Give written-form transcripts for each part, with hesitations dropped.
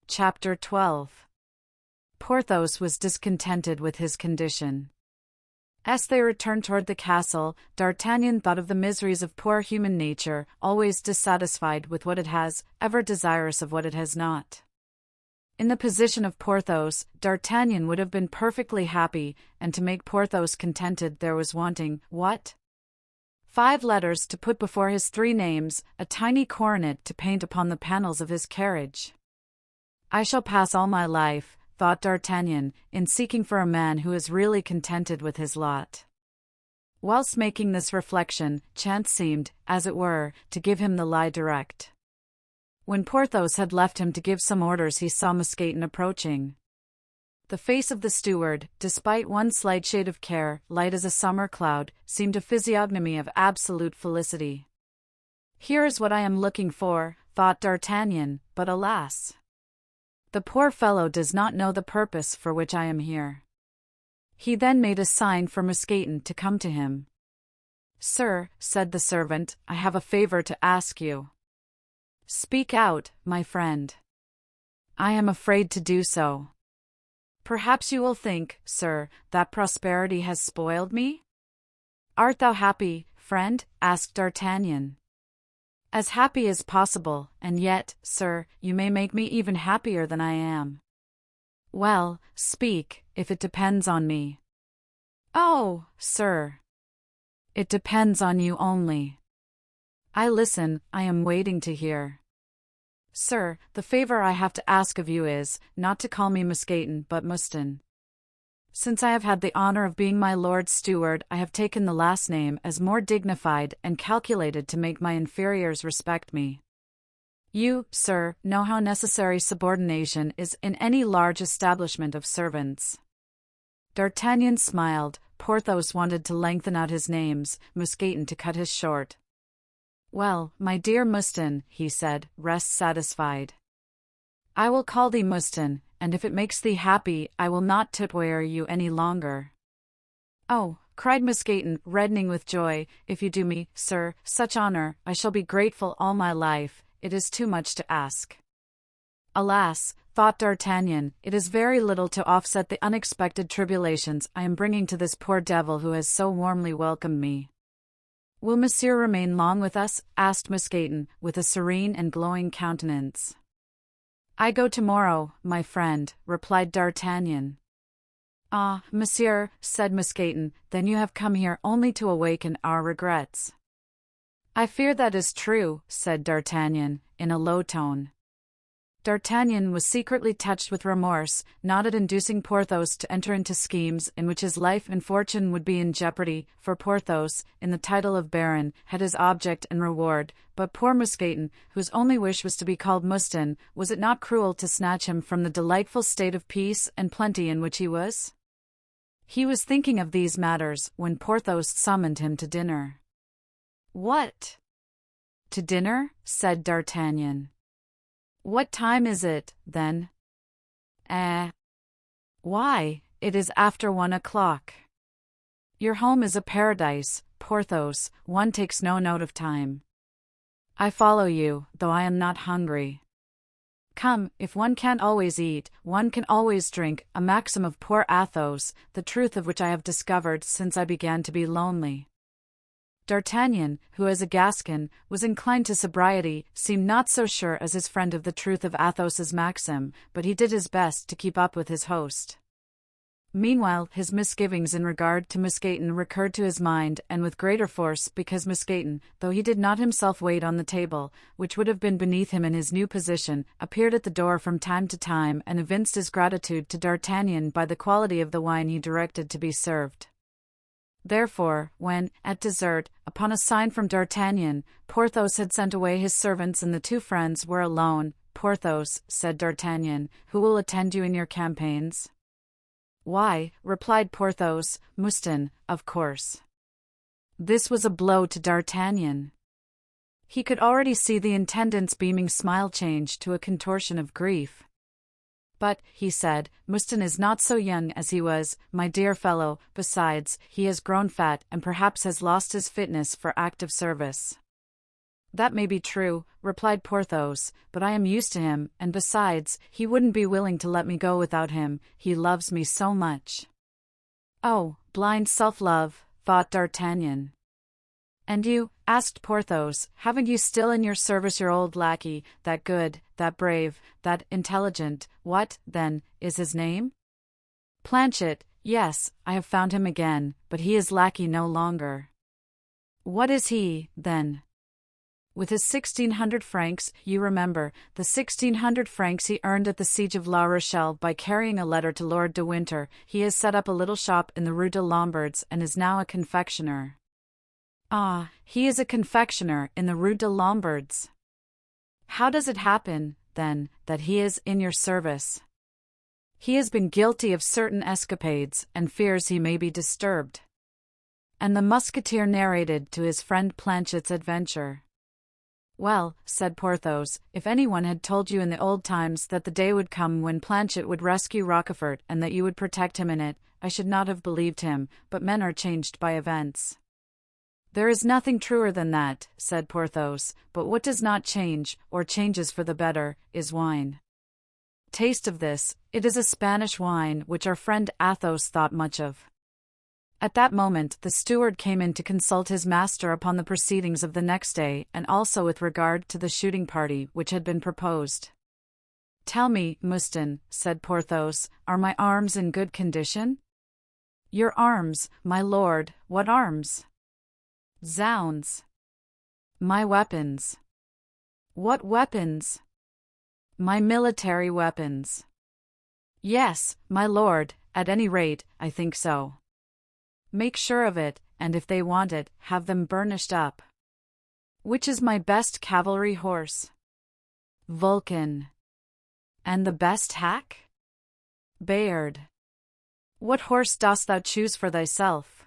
Chapter 12. Porthos was discontented with his condition. As they returned toward the castle, D'Artagnan thought of the miseries of poor human nature, always dissatisfied with what it has, ever desirous of what it has not. In the position of Porthos, D'Artagnan would have been perfectly happy, and to make Porthos contented there was wanting, what? 5 letters to put before his 3 names, a tiny coronet to paint upon the panels of his carriage. I shall pass all my life, thought D'Artagnan, in seeking for a man who is really contented with his lot. Whilst making this reflection, chance seemed, as it were, to give him the lie direct. When Porthos had left him to give some orders, he saw Mousqueton approaching. The face of the steward, despite one slight shade of care, light as a summer cloud, seemed a physiognomy of absolute felicity. Here is what I am looking for, thought D'Artagnan, but alas! The poor fellow does not know the purpose for which I am here. He then made a sign for Mousqueton to come to him. Sir, said the servant, I have a favor to ask you. Speak out, my friend. I am afraid to do so. Perhaps you will think, sir, that prosperity has spoiled me? Art thou happy, friend? Asked D'Artagnan. As happy as possible, and yet, sir, you may make me even happier than I am. Well, speak, if it depends on me. Oh, sir. It depends on you only. I listen, I am waiting to hear. Sir, the favor I have to ask of you is, not to call me Mousqueton but Mouston. Since I have had the honor of being my lord's steward, I have taken the last name as more dignified and calculated to make my inferiors respect me. You, sir, know how necessary subordination is in any large establishment of servants. D'Artagnan smiled. Porthos wanted to lengthen out his names, Mousqueton to cut his short. Well, my dear Mouston, he said, rest satisfied. I will call thee Mouston, and if it makes thee happy, I will not tutoyer you any longer. Oh, cried Mousqueton, reddening with joy, if you do me, sir, such honor, I shall be grateful all my life. It is too much to ask. Alas, thought D'Artagnan, it is very little to offset the unexpected tribulations I am bringing to this poor devil who has so warmly welcomed me. Will monsieur remain long with us? Asked Mousqueton, with a serene and glowing countenance. I go tomorrow, my friend, replied D'Artagnan. Ah, monsieur, said Mousqueton, then you have come here only to awaken our regrets. I fear that is true, said D'Artagnan, in a low tone. D'Artagnan was secretly touched with remorse, not at inducing Porthos to enter into schemes in which his life and fortune would be in jeopardy, for Porthos, in the title of Baron, had his object and reward, but poor Mousqueton, whose only wish was to be called Mouston, was it not cruel to snatch him from the delightful state of peace and plenty in which he was? He was thinking of these matters when Porthos summoned him to dinner. What? To dinner? Said D'Artagnan. What time is it, then? Why, it is after 1 o'clock. Your home is a paradise, Porthos, one takes no note of time. I follow you, though I am not hungry. Come, if one can't always eat, one can always drink, a maxim of poor Athos, the truth of which I have discovered since I began to be lonely. D'Artagnan, who as a Gascon, was inclined to sobriety, seemed not so sure as his friend of the truth of Athos's maxim, but he did his best to keep up with his host. Meanwhile, his misgivings in regard to Mousqueton recurred to his mind, and with greater force, because Mousqueton, though he did not himself wait on the table, which would have been beneath him in his new position, appeared at the door from time to time and evinced his gratitude to D'Artagnan by the quality of the wine he directed to be served. Therefore, when, at dessert, upon a sign from D'Artagnan, Porthos had sent away his servants and the 2 friends were alone, Porthos, said D'Artagnan, who will attend you in your campaigns? Why, replied Porthos, Mouston, of course. This was a blow to D'Artagnan. He could already see the intendant's beaming smile change to a contortion of grief. But, he said, Mouston is not so young as he was, my dear fellow, besides, he has grown fat and perhaps has lost his fitness for active service. That may be true, replied Porthos, but I am used to him, and besides, he wouldn't be willing to let me go without him, he loves me so much. Oh, blind self-love, thought D'Artagnan. And you, asked Porthos, haven't you still in your service your old lackey, that good, that brave, that intelligent, what, then, is his name? Planchet, yes, I have found him again, but he is lackey no longer. What is he, then? With his 1,600 francs, you remember, the 1,600 francs he earned at the siege of La Rochelle by carrying a letter to Lord de Winter, he has set up a little shop in the Rue de Lombards and is now a confectioner. Ah, he is a confectioner in the Rue de Lombards. How does it happen, then, that he is in your service? He has been guilty of certain escapades, and fears he may be disturbed. And the musketeer narrated to his friend Planchet's adventure. Well, said Porthos, if anyone had told you in the old times that the day would come when Planchet would rescue Rochefort and that you would protect him in it, I should not have believed him, but men are changed by events. There is nothing truer than that, said Porthos, but what does not change, or changes for the better, is wine. Taste of this, it is a Spanish wine which our friend Athos thought much of. At that moment the steward came in to consult his master upon the proceedings of the next day and also with regard to the shooting party which had been proposed. Tell me, Mouston, said Porthos, are my arms in good condition? Your arms, my lord, what arms? Zounds! My weapons. What weapons? My military weapons. Yes, my lord, at any rate, I think so. Make sure of it, and if they want it, have them burnished up. Which is my best cavalry horse? Vulcan. And the best hack? Bayard. What horse dost thou choose for thyself?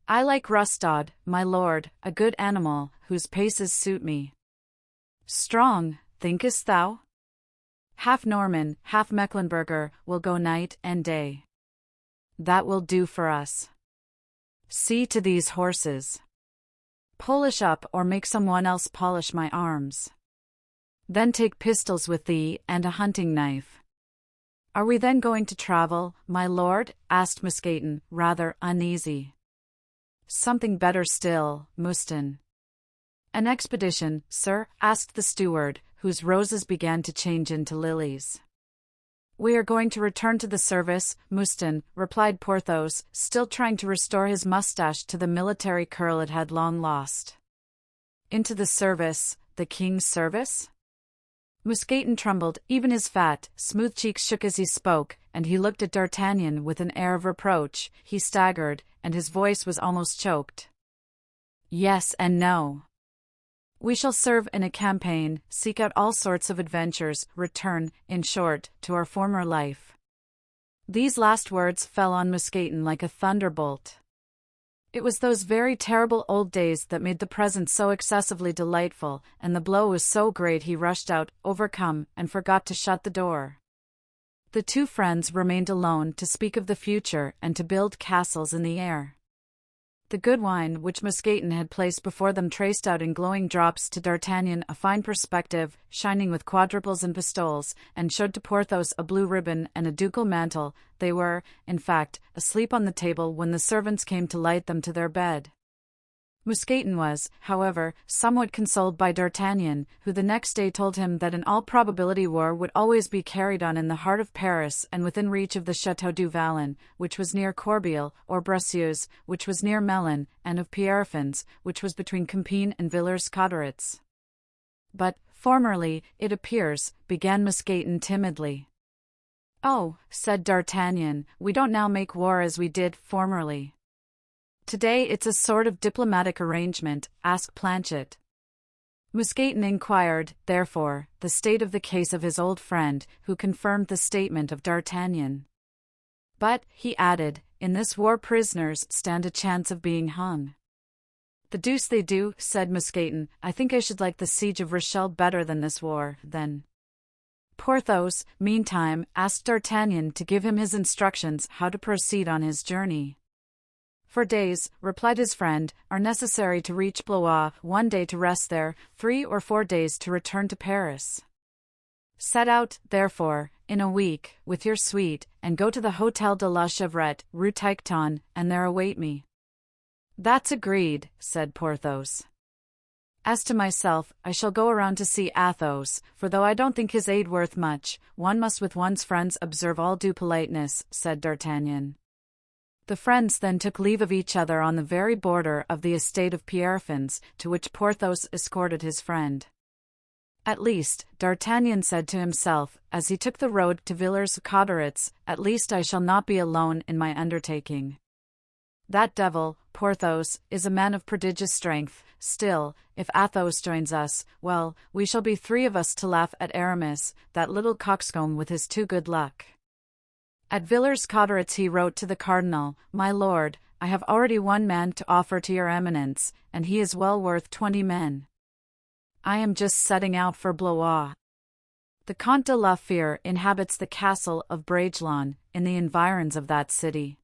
I like Rustad, my lord, a good animal, whose paces suit me. Strong, thinkest thou? Half Norman, half Mecklenburger, will go night and day. That will do for us. See to these horses. Polish up or make someone else polish my arms. Then take pistols with thee and a hunting knife. Are we then going to travel, my lord? Asked Mousqueton, rather uneasy. Something better still, Mouston. An expedition, sir? Asked the steward, whose roses began to change into lilies. We are going to return to the service, Mouston, replied Porthos, still trying to restore his moustache to the military curl it had long lost. Into the service, the king's service? Mousqueton trembled, even his fat, smooth cheeks shook as he spoke, and he looked at D'Artagnan with an air of reproach. He staggered, and his voice was almost choked. Yes and no. We shall serve in a campaign, seek out all sorts of adventures, return, in short, to our former life. These last words fell on Mousqueton like a thunderbolt. It was those very terrible old days that made the present so excessively delightful, and the blow was so great he rushed out, overcome, and forgot to shut the door. The two friends remained alone to speak of the future and to build castles in the air. The good wine which Mousqueton had placed before them traced out in glowing drops to D'Artagnan a fine perspective, shining with quadruples and pistoles, and showed to Porthos a blue ribbon and a ducal mantle. They were, in fact, asleep on the table when the servants came to light them to their bed. Mousqueton was, however, somewhat consoled by D'Artagnan, who the next day told him that in all probability war would always be carried on in the heart of Paris and within reach of the Château du Vallon, which was near Corbeil, or Bracieux, which was near Melun, and of Pierrefonds, which was between Compiègne and Villers-Cotterets. But, formerly, it appears, began Mousqueton timidly. Oh, said D'Artagnan, we don't now make war as we did formerly. Today it's a sort of diplomatic arrangement, asked Planchet. Mousqueton inquired, therefore, the state of the case of his old friend, who confirmed the statement of D'Artagnan. But, he added, in this war prisoners stand a chance of being hung. The deuce they do, said Mousqueton. I think I should like the siege of Rochelle better than this war, then. Porthos, meantime, asked D'Artagnan to give him his instructions how to proceed on his journey. 4 days, replied his friend, are necessary to reach Blois, 1 day to rest there, 3 or 4 days to return to Paris. Set out, therefore, in a week, with your suite, and go to the Hôtel de la Chevrette, Rue Tiquetonne, and there await me. That's agreed, said Porthos. As to myself, I shall go around to see Athos, for though I don't think his aid worth much, one must with one's friends observe all due politeness, said D'Artagnan. The friends then took leave of each other on the very border of the estate of Pierrefonds, to which Porthos escorted his friend. At least, D'Artagnan said to himself, as he took the road to Villers-Cotterets, at least I shall not be alone in my undertaking. That devil, Porthos, is a man of prodigious strength. Still, if Athos joins us, well, we shall be 3 of us to laugh at Aramis, that little coxcomb with his too good luck. At Villers-Cotterets he wrote to the cardinal, My lord, I have already 1 man to offer to your eminence, and he is well worth 20 men. I am just setting out for Blois. The Comte de la Fère inhabits the castle of Bragelonne, in the environs of that city.